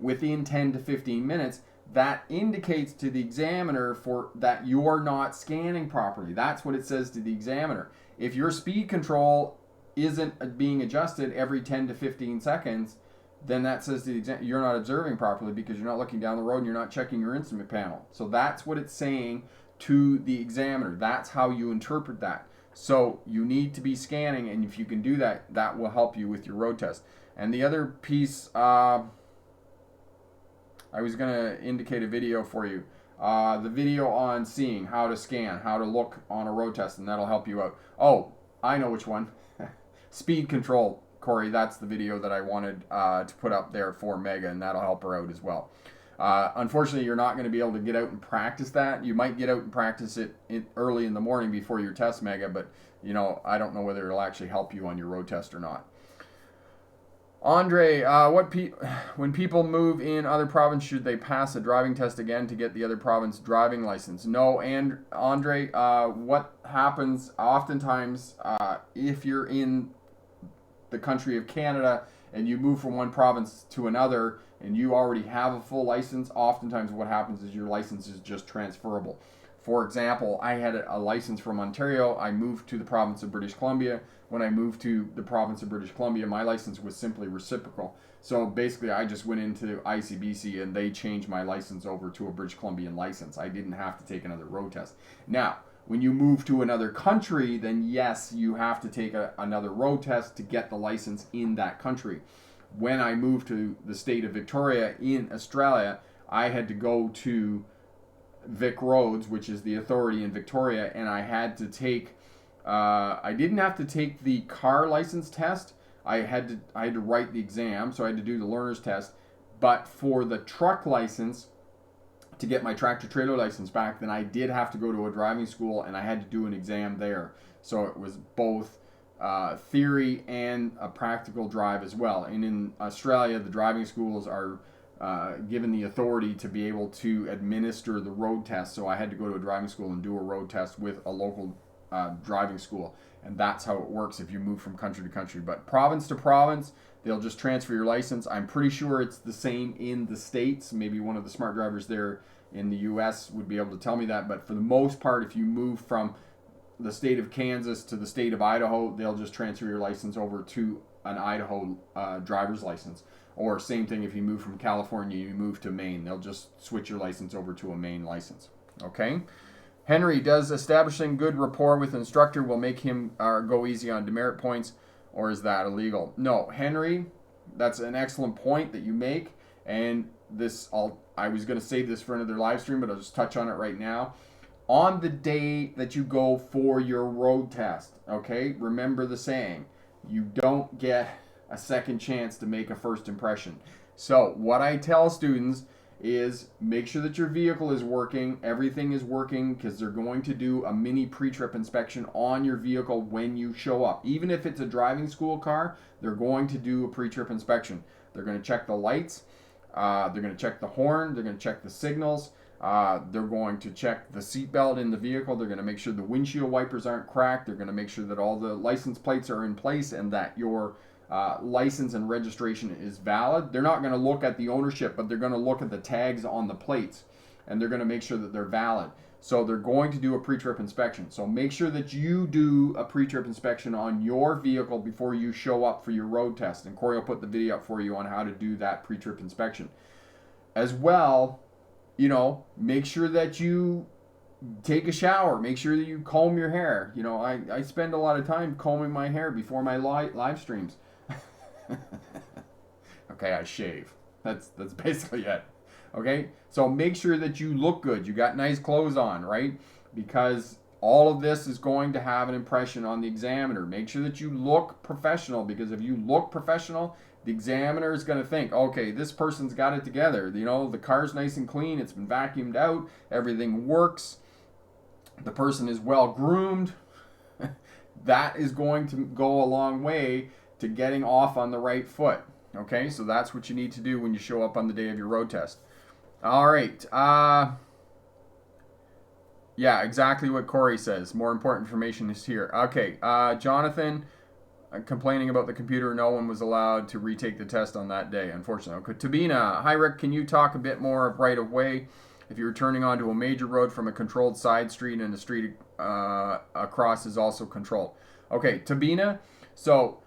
within 10 to 15 minutes, that indicates to the examiner that you're not scanning properly. That's what it says to the examiner. If your speed control isn't being adjusted every 10 to 15 seconds, then that says to the examiner you're not observing properly, because you're not looking down the road and you're not checking your instrument panel. So that's what it's saying to the examiner. That's how you interpret that. So you need to be scanning, and if you can do that, that will help you with your road test. And the other piece, I was going to indicate a video for you. The video on seeing how to scan, how to look on a road test, and that'll help you out. Oh, I know which one. Speed control, Corey. That's the video that I wanted to put up there for Mega, and that'll help her out as well. Unfortunately, you're not going to be able to get out and practice that. You might get out and practice it early in the morning before your test, Mega, but I don't know whether it'll actually help you on your road test or not. Andre, when people move in other province, should they pass a driving test again to get the other province driving license? No, and Andre, what happens oftentimes if you're in the country of Canada and you move from one province to another and you already have a full license, oftentimes what happens is your license is just transferable. For example, I had a license from Ontario. I moved to the province of British Columbia. When I moved to the province of British Columbia, my license was simply reciprocal. So basically, I just went into ICBC and they changed my license over to a British Columbian license. I didn't have to take another road test. Now, when you move to another country, then yes, you have to take another road test to get the license in that country. When I moved to the state of Victoria in Australia, I had to go to Vic Roads, which is the authority in Victoria, and I had to take. I didn't have to take the car license test. I had to write the exam, so I had to do the learner's test. But for the truck license, to get my tractor trailer license back, then I did have to go to a driving school and I had to do an exam there. So it was both theory and a practical drive as well. And in Australia, the driving schools are given the authority to be able to administer the road test. So I had to go to a driving school and do a road test with a local driving school. And that's how it works if you move from country to country. But province to province, they'll just transfer your license. I'm pretty sure it's the same in the States. Maybe one of the smart drivers there in the US would be able to tell me that. But for the most part, if you move from the state of Kansas to the state of Idaho, they'll just transfer your license over to an Idaho driver's license. Or same thing if you move from California, you move to Maine. They'll just switch your license over to a Maine license. Okay? Henry, does establishing good rapport with instructor will make him go easy on demerit points, or is that illegal? No, Henry, that's an excellent point that you make. And I was going to save this for another live stream, but I'll just touch on it right now. On the day that you go for your road test, okay, remember the saying, you don't get a second chance to make a first impression. So what I tell students is make sure that your vehicle is working, everything is working, because they're going to do a mini pre-trip inspection on your vehicle when you show up. Even if it's a driving school car, they're going to do a pre-trip inspection. They're going to check the lights, they're going to check the horn, they're going to check the signals, they're going to check the seatbelt in the vehicle, they're going to make sure the windshield wipers aren't cracked, they're going to make sure that all the license plates are in place and that your license and registration is valid. They're not going to look at the ownership, but they're going to look at the tags on the plates and they're going to make sure that they're valid. So they're going to do a pre-trip inspection. So make sure that you do a pre-trip inspection on your vehicle before you show up for your road test. And Corey will put the video up for you on how to do that pre-trip inspection. As well, make sure that you take a shower. Make sure that you comb your hair. I spend a lot of time combing my hair before my live streams. Okay, I shave. That's basically it. Okay, so make sure that you look good. You got nice clothes on, right? Because all of this is going to have an impression on the examiner. Make sure that you look professional, because if you look professional, the examiner is going to think, okay, this person's got it together. The car's nice and clean. It's been vacuumed out. Everything works. The person is well groomed. That is going to go a long way to getting off on the right foot. Okay, so that's what you need to do when you show up on the day of your road test. All right. Yeah, exactly what Corey says. More important information is here. Okay, Jonathan, complaining about the computer. No one was allowed to retake the test on that day, unfortunately. Okay, Tabina, hi Rick, can you talk a bit more of right of way? If you're turning onto a major road from a controlled side street and a street across is also controlled. Okay, Tabina, so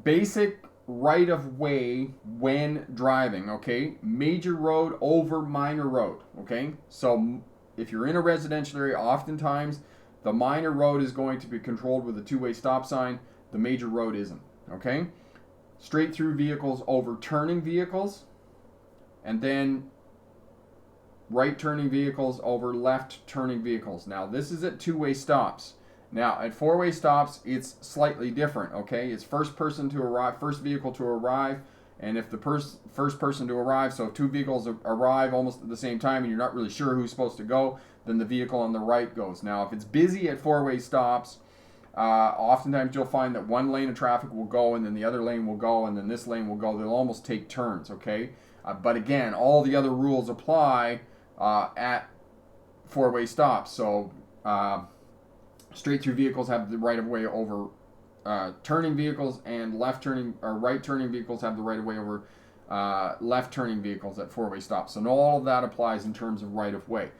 basic right of way when driving, okay? Major road over minor road, okay? So if you're in a residential area, oftentimes the minor road is going to be controlled with a two-way stop sign. The major road isn't, okay? Straight through vehicles over turning vehicles, and then right turning vehicles over left turning vehicles. Now this is at two-way stops. Now at four-way stops, it's slightly different, okay? It's first person to arrive, first vehicle to arrive, and if the first person to arrive, so if two vehicles arrive almost at the same time and you're not really sure who's supposed to go, then the vehicle on the right goes. Now if it's busy at four-way stops, oftentimes you'll find that one lane of traffic will go and then the other lane will go and then this lane will go. They'll almost take turns, okay? But again, all the other rules apply at four-way stops. So straight through vehicles have the right of way over turning vehicles, and left turning or right turning vehicles have the right of way over left turning vehicles at four-way stops. So all of that applies in terms of right of way.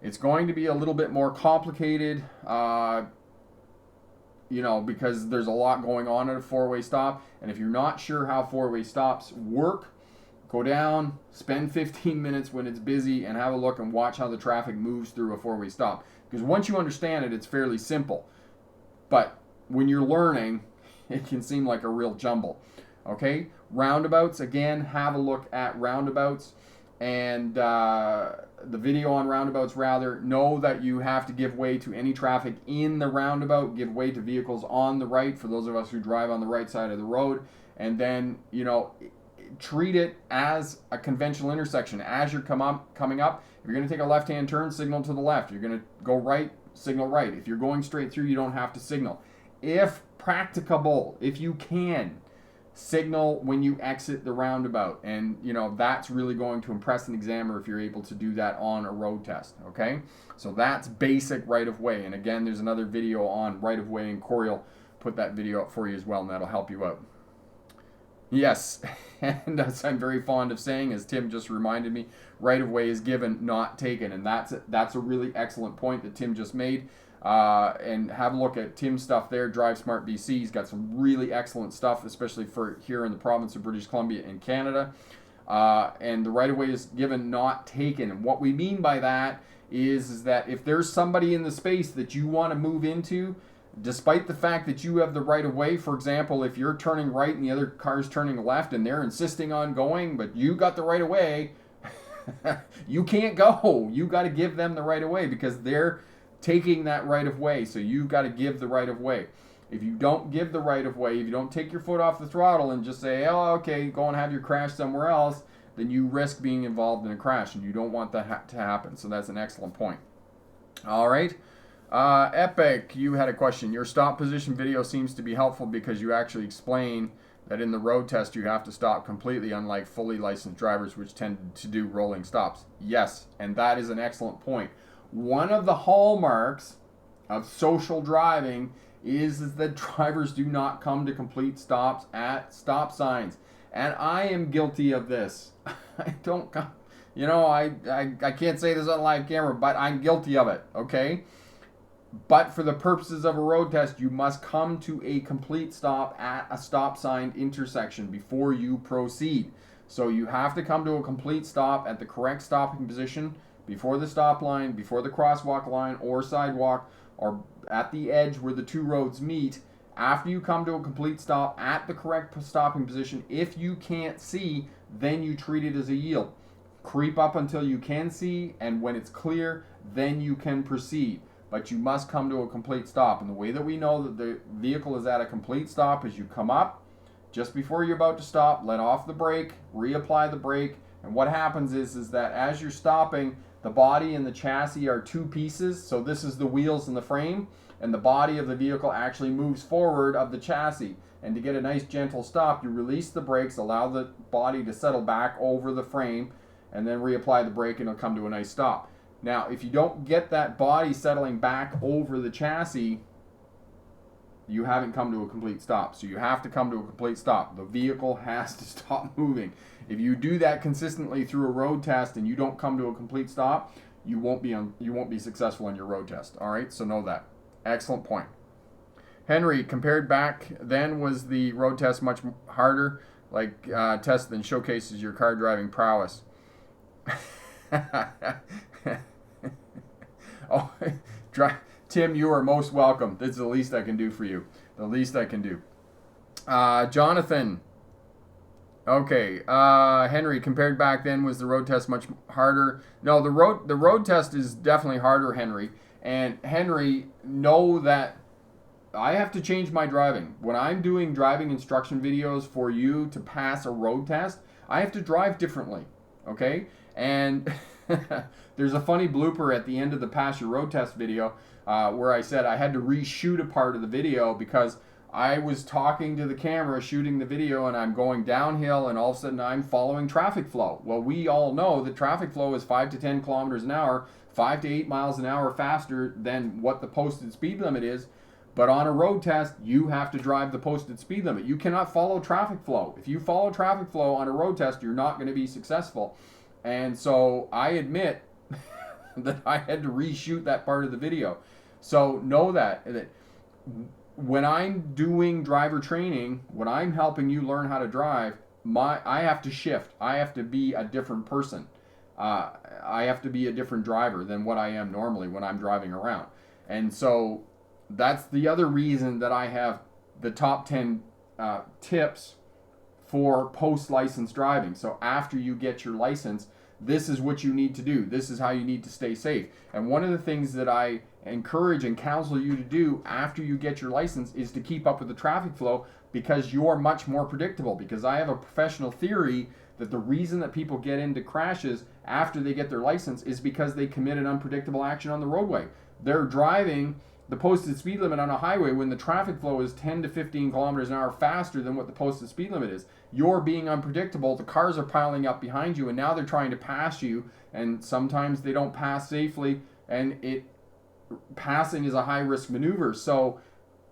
It's going to be a little bit more complicated, because there's a lot going on at a four-way stop. And if you're not sure how four-way stops work, go down, spend 15 minutes when it's busy, and have a look and watch how the traffic moves through a four-way stop. Because once you understand it, it's fairly simple. But when you're learning, it can seem like a real jumble. Okay? Roundabouts, again, have a look at roundabouts. And the video on roundabouts, rather, know that you have to give way to any traffic in the roundabout, give way to vehicles on the right, for those of us who drive on the right side of the road, and then, treat it as a conventional intersection. As you're coming up, if you're going to take a left-hand turn, signal to the left. You're going to go right, signal right. If you're going straight through, you don't have to signal. If practicable, if you can, signal when you exit the roundabout. And, that's really going to impress an examiner if you're able to do that on a road test, okay? So that's basic right-of-way. And again, there's another video on right-of-way, and Corey will put that video up for you as well, and that'll help you out. Yes, and as I'm very fond of saying, as Tim just reminded me, right-of-way is given, not taken. And that's a really excellent point that Tim just made. And have a look at Tim's stuff there, Drive Smart BC. He's got some really excellent stuff, especially for here in the province of British Columbia and Canada. And the right-of-way is given, not taken. And what we mean by that is that if there's somebody in the space that you want to move into, despite the fact that you have the right-of-way, for example, if you're turning right and the other car's turning left and they're insisting on going, but you got the right-of-way, you can't go. You got to give them the right-of-way because they're taking that right-of-way, so you've got to give the right-of-way. If you don't give the right-of-way, if you don't take your foot off the throttle and just say, oh, okay, go and have your crash somewhere else, then you risk being involved in a crash, and you don't want that to happen. So that's an excellent point. All right. Epic, you had a question. Your stop position video seems to be helpful because you actually explain that in the road test you have to stop completely, unlike fully licensed drivers which tend to do rolling stops. Yes, and that is an excellent point. One of the hallmarks of social driving is that drivers do not come to complete stops at stop signs. And I am guilty of this. I don't come, I can't say this on live camera, but I'm guilty of it, okay? But for the purposes of a road test, you must come to a complete stop at a stop sign intersection before you proceed. So you have to come to a complete stop at the correct stopping position before the stop line, before the crosswalk line or sidewalk, or at the edge where the two roads meet. After you come to a complete stop at the correct stopping position, if you can't see, then you treat it as a yield. Creep up until you can see, and when it's clear, then you can proceed. But you must come to a complete stop. And the way that we know that the vehicle is at a complete stop is you come up just before you're about to stop, let off the brake, reapply the brake, and what happens is that as you're stopping, the body and the chassis are two pieces. So this is the wheels and the frame, and the body of the vehicle actually moves forward of the chassis. And to get a nice gentle stop, you release the brakes, allow the body to settle back over the frame, and then reapply the brake, and it'll come to a nice stop. Now, if you don't get that body settling back over the chassis, you haven't come to a complete stop. So you have to come to a complete stop. The vehicle has to stop moving. If you do that consistently through a road test and you don't come to a complete stop, you won't be successful in your road test. All right, so know that. Excellent point. Henry, compared back then, was the road test much harder, like test than showcases your car driving prowess? Oh, Tim, you are most welcome. This is the least I can do for you. The least I can do. Jonathan. Okay. Henry, compared back then, was the road test much harder? No, the road test is definitely harder, Henry. And Henry, know that I have to change my driving. When I'm doing driving instruction videos for you to pass a road test, I have to drive differently. Okay? And there's a funny blooper at the end of the Pass Your Road Test video where I said I had to reshoot a part of the video because I was talking to the camera, shooting the video, and I'm going downhill, and all of a sudden I'm following traffic flow. Well, we all know that traffic flow is 5 to 10 kilometers an hour, 5 to 8 miles an hour faster than what the posted speed limit is. But on a road test, you have to drive the posted speed limit. You cannot follow traffic flow. If you follow traffic flow on a road test, you're not going to be successful. And so I admit that I had to reshoot that part of the video. So know that when I'm doing driver training, when I'm helping you learn how to drive, I have to shift. I have to be a different person. I have to be a different driver than what I am normally when I'm driving around. And so that's the other reason that I have the top 10 tips for post-license driving. So after you get your license, this is what you need to do. This is how you need to stay safe. And one of the things that I encourage and counsel you to do after you get your license is to keep up with the traffic flow, because you're much more predictable. Because I have a professional theory that the reason that people get into crashes after they get their license is because they commit an unpredictable action on the roadway. They're driving the posted speed limit on a highway when the traffic flow is 10 to 15 kilometers an hour faster than what the posted speed limit is. You're being unpredictable. The cars are piling up behind you, and now they're trying to pass you, and sometimes they don't pass safely, and passing is a high-risk maneuver. So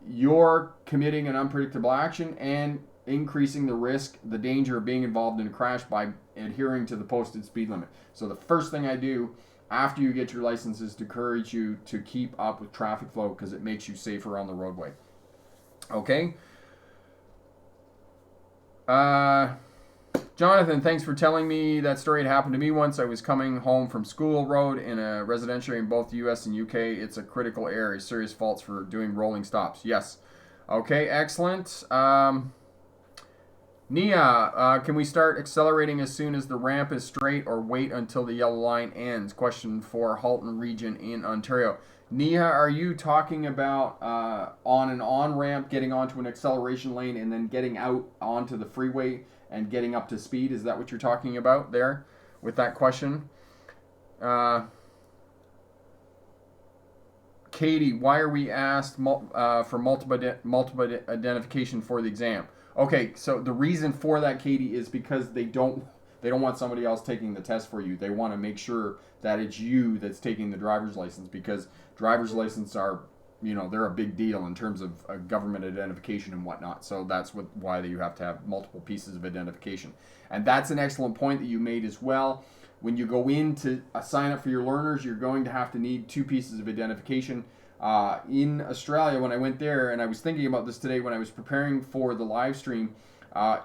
you're committing an unpredictable action and increasing the risk, the danger of being involved in a crash by adhering to the posted speed limit. So the first thing I do after you get your license is to encourage you to keep up with traffic flow, because it makes you safer on the roadway. Okay? Jonathan, thanks for telling me that story. It happened to me once. I was coming home from school road in a residential area in both the US and UK. It's a critical area. Serious faults for doing rolling stops. Yes. Okay, excellent. Nia, can we start accelerating as soon as the ramp is straight, or wait until the yellow line ends? Question for Halton region in Ontario. Nia, are you talking about on an on-ramp getting onto an acceleration lane and then getting out onto the freeway and getting up to speed? Is that what you're talking about there with that question? Katie, why are we asked for multiple identification for the exam? Okay, so the reason for that, Katie, is because they don't want somebody else taking the test for you. They want to make sure that it's you that's taking the driver's license, because driver's license are, they're a big deal in terms of government identification and whatnot. So that's why you have to have multiple pieces of identification. And that's an excellent point that you made as well. When you go in to sign up for your learners, you're going to need 2 pieces of identification. In Australia, when I went there, and I was thinking about this today when I was preparing for the live stream,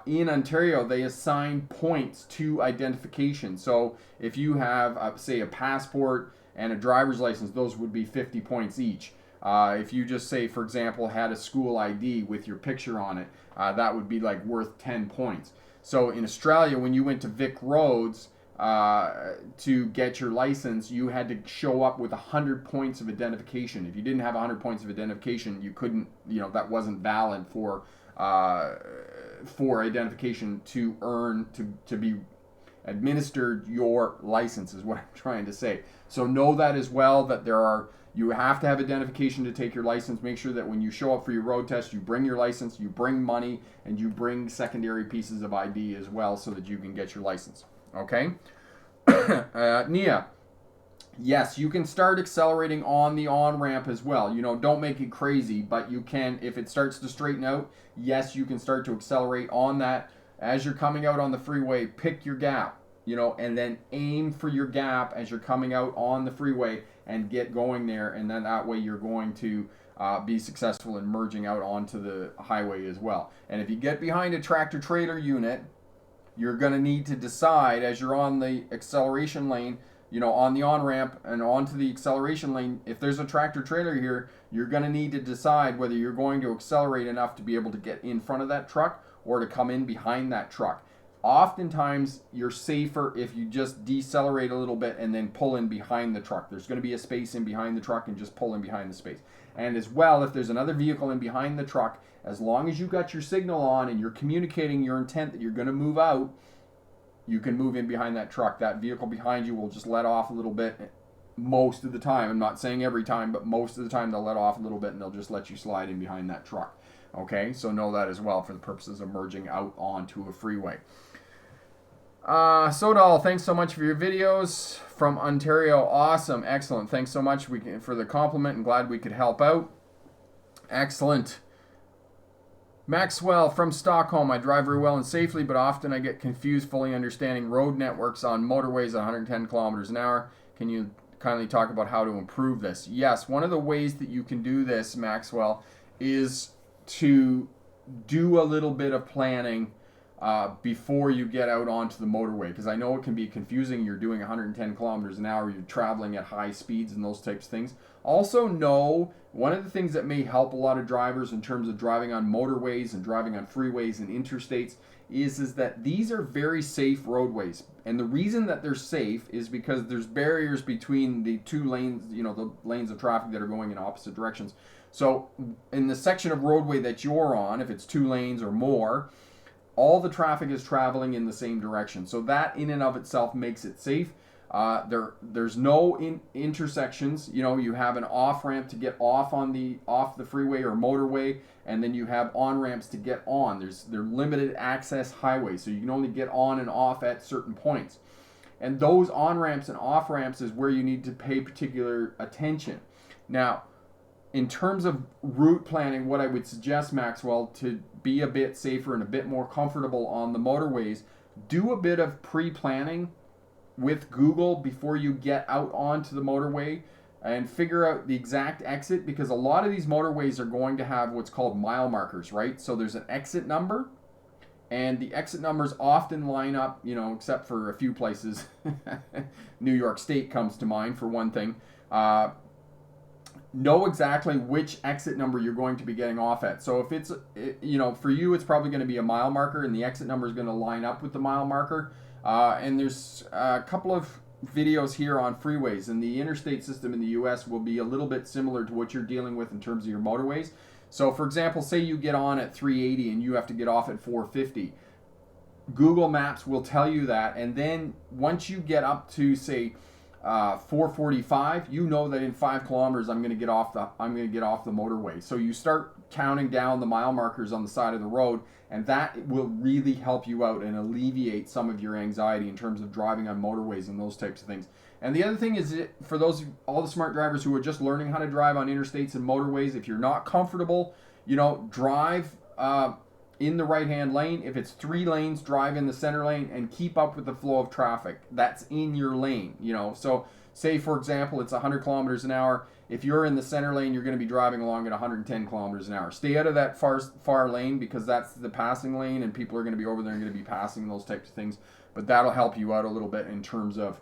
in Ontario, they assign points to identification. So if you have, say, a passport and a driver's license, those would be 50 points each. If you just, say, for example, had a school ID with your picture on it, that would be like worth 10 points. So in Australia, when you went to Vic Roads, to get your license, you had to show up with 100 points of identification. If you didn't have 100 points of identification, you couldn't, that wasn't valid for identification to earn, to be administered your license, is what I'm trying to say. So know that as well, that you have to have identification to take your license. Make sure that when you show up for your road test, you bring your license, you bring money, and you bring secondary pieces of ID as well, so that you can get your license. Okay? Nia, yes, you can start accelerating on the on-ramp as well. Don't make it crazy, but you can, if it starts to straighten out, yes, you can start to accelerate on that. As you're coming out on the freeway, pick your gap, and then aim for your gap as you're coming out on the freeway and get going there, and then that way you're going to be successful in merging out onto the highway as well. And if you get behind a tractor-trailer unit, you're going to need to decide as you're on the acceleration lane, on the on-ramp and onto the acceleration lane, if there's a tractor-trailer here, you're going to need to decide whether you're going to accelerate enough to be able to get in front of that truck or to come in behind that truck. Oftentimes, you're safer if you just decelerate a little bit and then pull in behind the truck. There's going to be a space in behind the truck, and just pull in behind the space. And as well, if there's another vehicle in behind the truck, as long as you got your signal on and you're communicating your intent that you're going to move out, you can move in behind that truck. That vehicle behind you will just let off a little bit most of the time. I'm not saying every time, but most of the time they'll let off a little bit and they'll just let you slide in behind that truck. Okay, so know that as well for the purposes of merging out onto a freeway. Sodal, thanks so much for your videos from Ontario. Awesome, excellent. Thanks so much for the compliment, and glad we could help out. Excellent. Maxwell from Stockholm. I drive very well and safely, but often I get confused fully understanding road networks on motorways at 110 kilometers an hour. Can you kindly talk about how to improve this. Yes, one of the ways that you can do this, Maxwell, is to do a little bit of planning before you get out onto the motorway, because I know it can be confusing. You're doing 110 kilometers an hour, you're traveling at high speeds and those types of things. Also know one of the things that may help a lot of drivers in terms of driving on motorways and driving on freeways and interstates is that these are very safe roadways. And the reason that they're safe is because there's barriers between the two lanes, the lanes of traffic that are going in opposite directions. So in the section of roadway that you're on, if it's 2 lanes or more, all the traffic is traveling in the same direction. So that in and of itself makes it safe. There's no intersections. You have an off ramp to get off the freeway or motorway, and then you have on ramps to get on. They're limited access highways, so you can only get on and off at certain points. And those on ramps and off ramps is where you need to pay particular attention. Now, in terms of route planning, what I would suggest, Maxwell, to be a bit safer and a bit more comfortable on the motorways, do a bit of pre-planning with Google before you get out onto the motorway and figure out the exact exit, because a lot of these motorways are going to have what's called mile markers, right? So there's an exit number, and the exit numbers often line up, except for a few places. New York State comes to mind for one thing. Know exactly which exit number you're going to be getting off at. So if it's, for you, it's probably going to be a mile marker, and the exit number is going to line up with the mile marker. And there's a couple of videos here on freeways, and the interstate system in the US will be a little bit similar to what you're dealing with in terms of your motorways. So for example, say you get on at 380 and you have to get off at 450. Google Maps will tell you that, and then once you get up to, say, 445, you know that in 5 kilometers I'm going to get off the motorway. So you start counting down the mile markers on the side of the road, and that will really help you out and alleviate some of your anxiety in terms of driving on motorways and those types of things. And the other thing is, for all the smart drivers who are just learning how to drive on interstates and motorways, if you're not comfortable, drive in the right-hand lane. If it's 3 lanes, drive in the center lane and keep up with the flow of traffic that's in your lane. So say, for example, it's 100 kilometers an hour. If you're in the center lane, you're going to be driving along at 110 kilometers an hour. Stay out of that far lane, because that's the passing lane, and people are going to be over there and going to be passing, those types of things. But that'll help you out a little bit in terms of,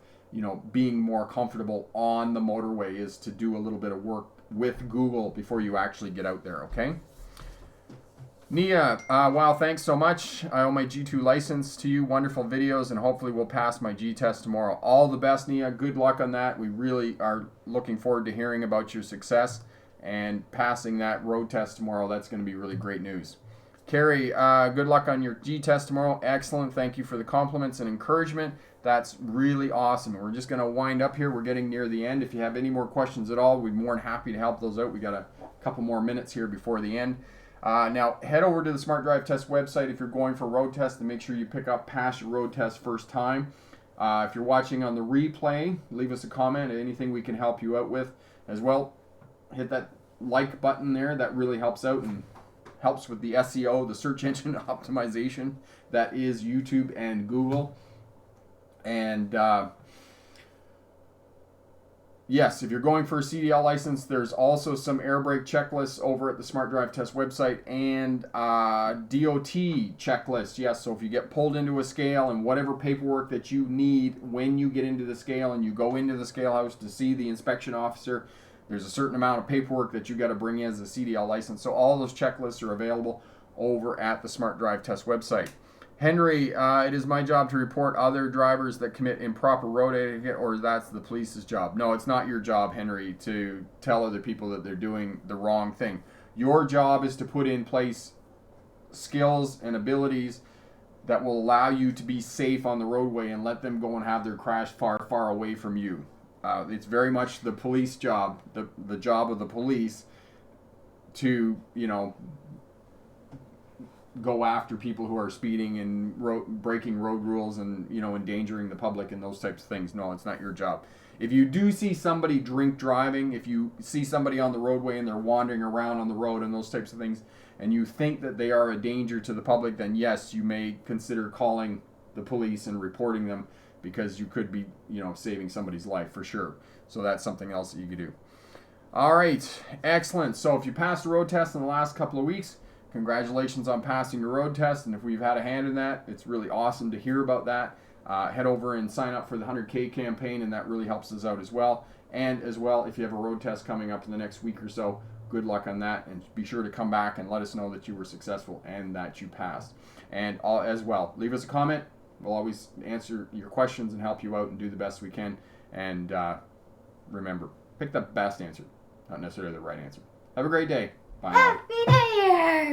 being more comfortable on the motorway, is to do a little bit of work with Google before you actually get out there, okay? Nia, wow, thanks so much. I owe my G2 license to you. Wonderful videos, and hopefully we'll pass my G test tomorrow. All the best, Nia. Good luck on that. We really are looking forward to hearing about your success and passing that road test tomorrow. That's going to be really great news. Carrie, good luck on your G test tomorrow. Excellent. Thank you for the compliments and encouragement. That's really awesome. We're just going to wind up here. We're getting near the end. If you have any more questions at all, we'd be more than happy to help those out. We got a couple more minutes here before the end. Now, head over to the Smart Drive Test website if you're going for road test, and make sure you pass your road test first time. If you're watching on the replay, leave us a comment, anything we can help you out with as well. Hit that like button there. That really helps out and helps with the SEO, the search engine optimization that is YouTube and Google. And yes, if you're going for a CDL license, there's also some air brake checklists over at the Smart Drive Test website, and DOT checklists. Yes, so if you get pulled into a scale, and whatever paperwork that you need when you get into the scale and you go into the scale house to see the inspection officer, there's a certain amount of paperwork that you got to bring in as a CDL license. So all those checklists are available over at the Smart Drive Test website. Henry, it is my job to report other drivers that commit improper road etiquette, or that's the police's job. No, it's not your job, Henry, to tell other people that they're doing the wrong thing. Your job is to put in place skills and abilities that will allow you to be safe on the roadway, and let them go and have their crash far, far away from you. It's very much the police job, the job of the police to, go after people who are speeding and breaking road rules and, endangering the public and those types of things. No, it's not your job. If you do see somebody drink driving, if you see somebody on the roadway and they're wandering around on the road and those types of things, and you think that they are a danger to the public, then yes, you may consider calling the police and reporting them, because you could be, saving somebody's life for sure. So that's something else that you could do. All right, excellent. So if you passed the road test in the last couple of weeks, congratulations on passing your road test. And if we've had a hand in that, it's really awesome to hear about that. Head over and sign up for the 100K campaign, and that really helps us out as well. And as well, if you have a road test coming up in the next week or so, good luck on that. And be sure to come back and let us know that you were successful and that you passed. And as well, leave us a comment. We'll always answer your questions and help you out and do the best we can. And remember, pick the best answer, not necessarily the right answer. Have a great day. Bye now. Happy New Year!